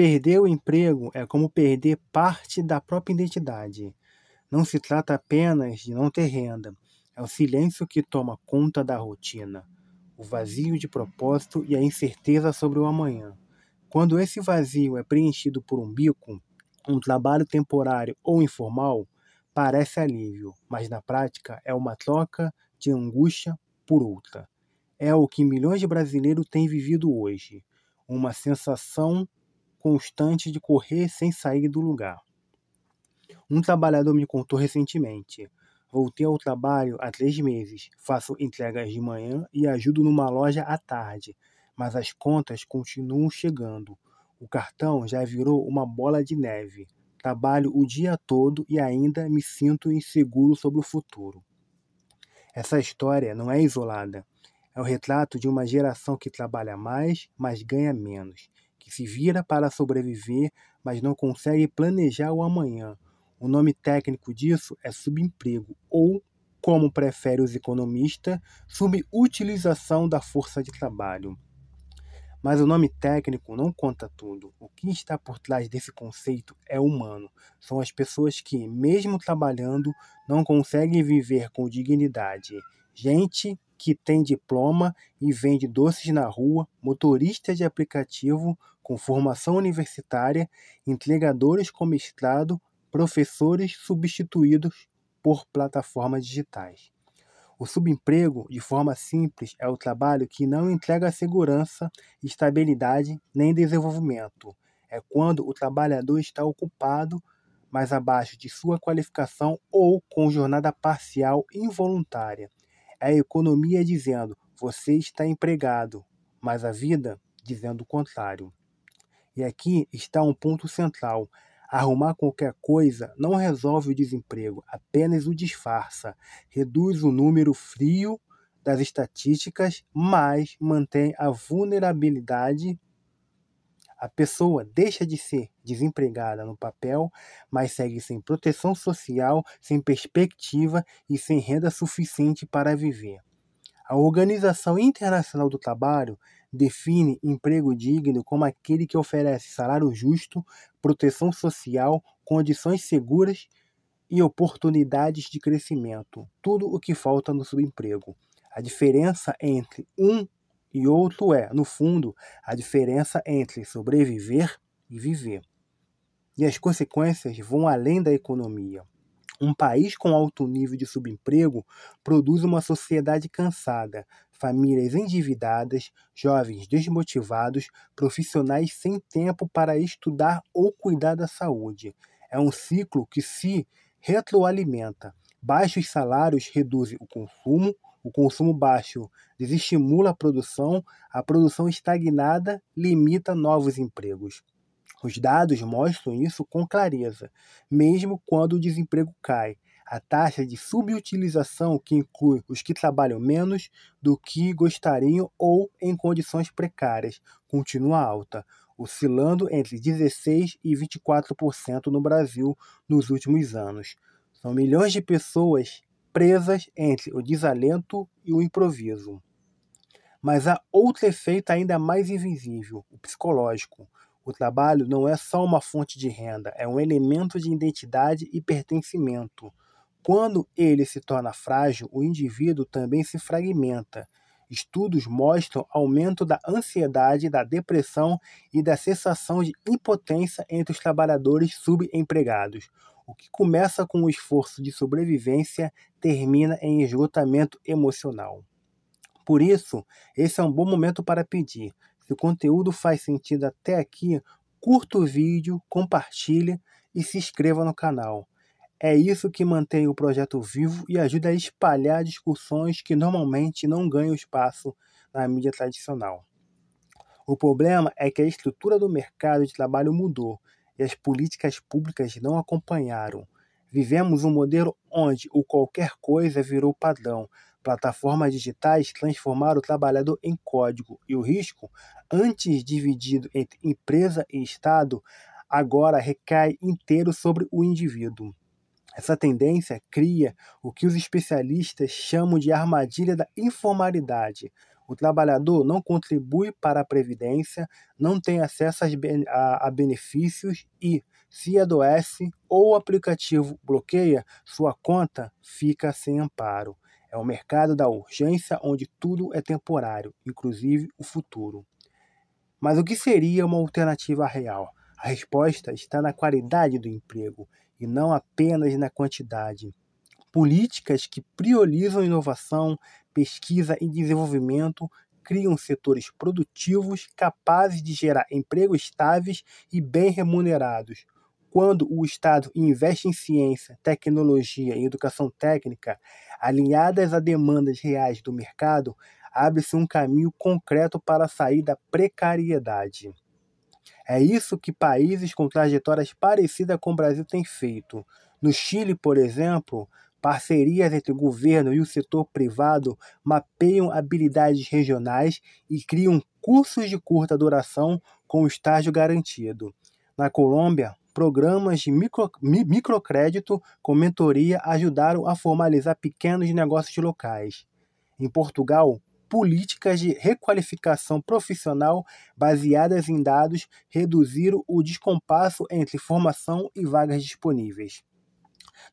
Perder o emprego é como perder parte da própria identidade. Não se trata apenas de não ter renda, é o silêncio que toma conta da rotina, o vazio de propósito e a incerteza sobre o amanhã. Quando esse vazio é preenchido por um bico, um trabalho temporário ou informal, parece alívio, mas na prática é uma troca de angústia por outra. É o que milhões de brasileiros têm vivido hoje, uma sensação constante de correr sem sair do lugar. Um trabalhador me contou recentemente: voltei ao trabalho há 3 meses, faço entregas de manhã e ajudo numa loja à tarde, mas as contas continuam chegando. O cartão já virou uma bola de neve. Trabalho o dia todo e ainda me sinto inseguro sobre o futuro. Essa história não é isolada. É o retrato de uma geração que trabalha mais, mas ganha menos, que se vira para sobreviver, mas não consegue planejar o amanhã. O nome técnico disso é subemprego, ou, como preferem os economistas, subutilização da força de trabalho. Mas o nome técnico não conta tudo. O que está por trás desse conceito é humano. São as pessoas que, mesmo trabalhando, não conseguem viver com dignidade. Gente que tem diploma e vende doces na rua, motorista de aplicativo com formação universitária, entregadores com mestrado, professores substituídos por plataformas digitais. O subemprego, de forma simples, é o trabalho que não entrega segurança, estabilidade nem desenvolvimento. É quando o trabalhador está ocupado, mas abaixo de sua qualificação ou com jornada parcial involuntária. É a economia dizendo: você está empregado, mas a vida dizendo o contrário. E aqui está um ponto central. Arrumar qualquer coisa não resolve o desemprego, apenas o disfarça. Reduz o número frio das estatísticas, mas mantém a vulnerabilidade. A pessoa deixa de ser desempregada no papel, mas segue sem proteção social, sem perspectiva e sem renda suficiente para viver. A Organização Internacional do Trabalho define emprego digno como aquele que oferece salário justo, proteção social, condições seguras e oportunidades de crescimento. Tudo o que falta no subemprego. A diferença entre um e outro é, no fundo, a diferença entre sobreviver e viver. E as consequências vão além da economia. Um país com alto nível de subemprego produz uma sociedade cansada, famílias endividadas, jovens desmotivados, profissionais sem tempo para estudar ou cuidar da saúde. É um ciclo que se retroalimenta. Baixos salários reduzem o consumo baixo desestimula a produção estagnada limita novos empregos. Os dados mostram isso com clareza, mesmo quando o desemprego cai. A taxa de subutilização, que inclui os que trabalham menos do que gostariam ou em condições precárias, continua alta, oscilando entre 16% e 24% no Brasil nos últimos anos. São milhões de pessoas presas entre o desalento e o improviso. Mas há outro efeito ainda mais invisível, o psicológico. O trabalho não é só uma fonte de renda, é um elemento de identidade e pertencimento. Quando ele se torna frágil, o indivíduo também se fragmenta. Estudos mostram aumento da ansiedade, da depressão e da sensação de impotência entre os trabalhadores subempregados. O que começa com o esforço de sobrevivência termina em esgotamento emocional. Por isso, esse é um bom momento para pedir. Se o conteúdo faz sentido até aqui, curta o vídeo, compartilhe e se inscreva no canal. É isso que mantém o projeto vivo e ajuda a espalhar discussões que normalmente não ganham espaço na mídia tradicional. O problema é que a estrutura do mercado de trabalho mudou e as políticas públicas não acompanharam. Vivemos um modelo onde o qualquer coisa virou padrão. Plataformas digitais transformaram o trabalhador em código e o risco, antes dividido entre empresa e Estado, agora recai inteiro sobre o indivíduo. Essa tendência cria o que os especialistas chamam de armadilha da informalidade. O trabalhador não contribui para a previdência, não tem acesso a benefícios e, se adoece ou o aplicativo bloqueia, sua conta fica sem amparo. É o mercado da urgência onde tudo é temporário, inclusive o futuro. Mas o que seria uma alternativa real? A resposta está na qualidade do emprego e não apenas na quantidade. Políticas que priorizam inovação, pesquisa e desenvolvimento criam setores produtivos capazes de gerar empregos estáveis e bem remunerados. Quando o Estado investe em ciência, tecnologia e educação técnica, alinhadas a demandas reais do mercado, abre-se um caminho concreto para sair da precariedade. É isso que países com trajetórias parecidas com o Brasil têm feito. No Chile, por exemplo, parcerias entre o governo e o setor privado mapeiam habilidades regionais e criam cursos de curta duração com estágio garantido. Na Colômbia, programas de microcrédito com mentoria ajudaram a formalizar pequenos negócios locais. Em Portugal, políticas de requalificação profissional baseadas em dados reduziram o descompasso entre formação e vagas disponíveis.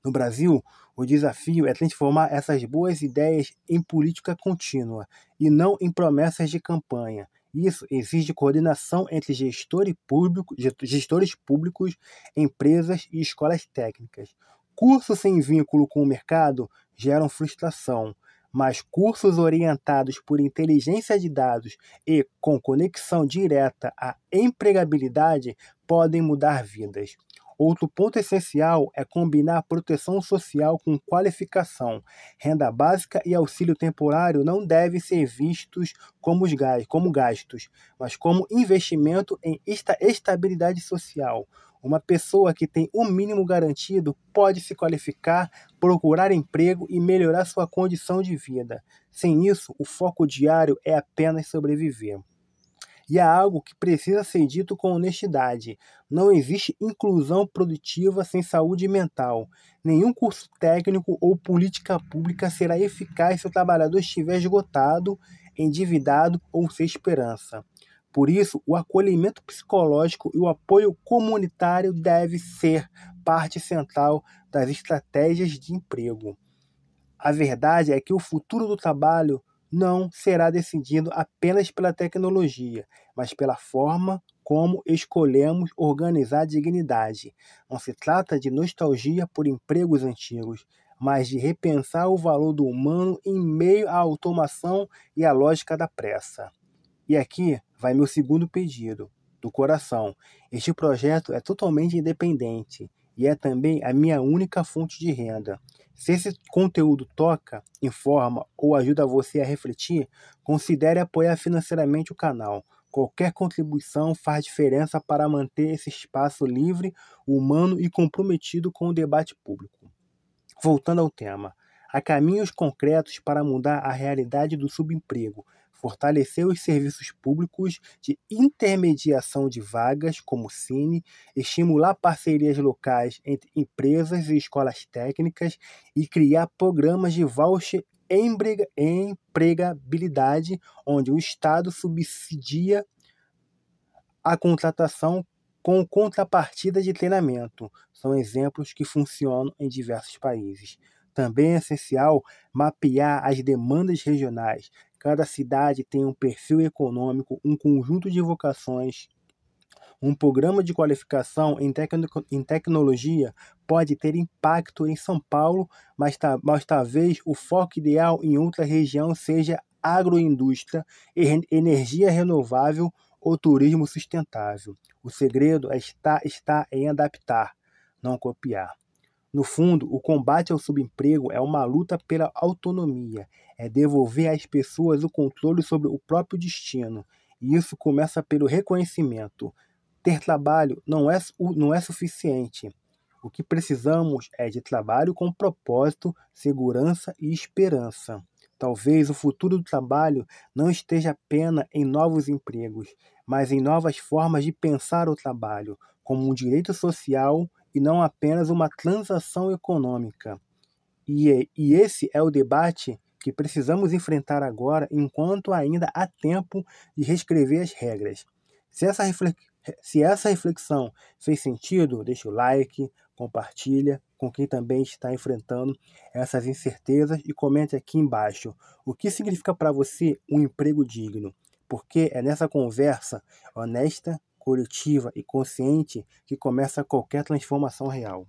No Brasil, o desafio é transformar essas boas ideias em política contínua e não em promessas de campanha. Isso exige coordenação entre gestores públicos, empresas e escolas técnicas. Cursos sem vínculo com o mercado geram frustração, mas cursos orientados por inteligência de dados e com conexão direta à empregabilidade podem mudar vidas. Outro ponto essencial é combinar proteção social com qualificação. Renda básica e auxílio temporário não devem ser vistos como gastos, mas como investimento em estabilidade social. Uma pessoa que tem o mínimo garantido pode se qualificar, procurar emprego e melhorar sua condição de vida. Sem isso, o foco diário é apenas sobreviver. E há algo que precisa ser dito com honestidade. Não existe inclusão produtiva sem saúde mental. Nenhum curso técnico ou política pública será eficaz se o trabalhador estiver esgotado, endividado ou sem esperança. Por isso, o acolhimento psicológico e o apoio comunitário deve ser parte central das estratégias de emprego. A verdade é que o futuro do trabalho não será decidido apenas pela tecnologia, mas pela forma como escolhemos organizar a dignidade. Não se trata de nostalgia por empregos antigos, mas de repensar o valor do humano em meio à automação e à lógica da pressa. E aqui vai meu segundo pedido, do coração. Este projeto é totalmente independente e é também a minha única fonte de renda. Se esse conteúdo toca, informa ou ajuda você a refletir, considere apoiar financeiramente o canal. Qualquer contribuição faz diferença para manter esse espaço livre, humano e comprometido com o debate público. Voltando ao tema, há caminhos concretos para mudar a realidade do subemprego, fortalecer os serviços públicos de intermediação de vagas, como o Cine, estimular parcerias locais entre empresas e escolas técnicas e criar programas de voucher empregabilidade, onde o Estado subsidia a contratação com contrapartida de treinamento. São exemplos que funcionam em diversos países. Também é essencial mapear as demandas regionais. Cada cidade tem um perfil econômico, um conjunto de vocações. Um programa de qualificação em tecnologia pode ter impacto em São Paulo, mas talvez o foco ideal em outra região seja agroindústria, energia renovável ou turismo sustentável. O segredo está em adaptar, não copiar. No fundo, o combate ao subemprego é uma luta pela autonomia, é devolver às pessoas o controle sobre o próprio destino, e isso começa pelo reconhecimento. Ter trabalho não é suficiente. O que precisamos é de trabalho com propósito, segurança e esperança. Talvez o futuro do trabalho não esteja apenas em novos empregos, mas em novas formas de pensar o trabalho, como um direito social e não apenas uma transação econômica. E esse é o debate que precisamos enfrentar agora enquanto ainda há tempo de reescrever as regras. Se essa reflexão fez sentido, deixa o like, compartilha com quem também está enfrentando essas incertezas e comente aqui embaixo o que significa para você um emprego digno, porque é nessa conversa honesta, coletiva e consciente que começa qualquer transformação real.